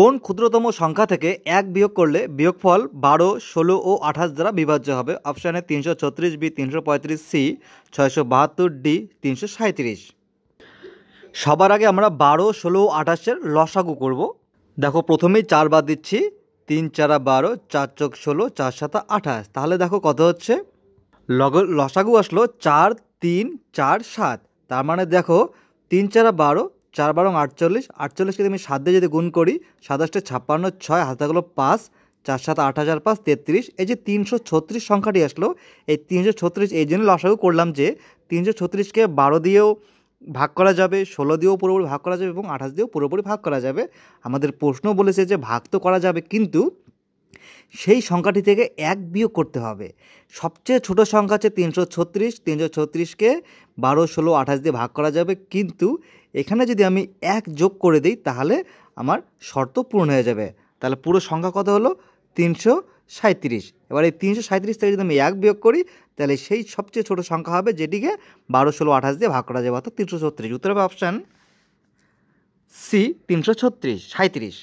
কোন ক্ষুদ্রতম সংখ্যা থেকে 1 বিয়োগ করলে বিয়োগফল 12, 16 ও 28 দ্বারা বিভাজ্য হবে? Option A 336, B 335, C 672, D 337। সবার আগে আমরা 12, 16 ও 28-এর লসাগু করব। দেখো প্রথমেই 4 বাদ দিচ্ছি, 3 4 12, 4 চোখ 16, 4 7 28। তাহলে দেখো কত হচ্ছে, লসাগু আসলো 4 3 4 7। তার মানে দেখো 3 4 12, 4 12 48, 48কে আমি 7 দিয়ে যদি গুণ করি, 7 8 56, 6 হাতে গেলো 5, 4 7 8 হাজার 5 33। এই যে 336 সংখ্যাটি আসলো, এই 336 এই জন্য লসাগু করলাম যে 336কে 12 দিয়েও ভাগ করা যাবে, 16 দিয়েও পুরোপুরি ভাগ করা যাবে এবং 28 দিয়েও পুরোপুরি ভাগ করা যাবে। আমাদের প্রশ্ন বলেছে যে ভাগ তো করা যাবে, কিন্তু সেই সংখ্যাটি থেকে 1 বিয়োগ করতে হবে। সবচেয়ে ছোট সংখ্যা হচ্ছে 336, 336কে 12, 16, 28 দিয়ে ভাগ করা যাবে, কিন্তু এখানে যদি আমি 1 যোগ করে দিই তাহলে আমার শর্ত পূরণ হয়ে যাবে। তাহলে পুরো সংখ্যা কত হলো, 337। এবার এই 337 থেকে যদি আমি 1 বিয়োগ করি তাহলে সেই সবচেয়ে ছোট সংখ্যা হবে যেটিকে 12, 16, 28 দিয়ে ভাগ করা যাবে, অর্থাৎ 336। উত্তর হবে অপশান সি 336।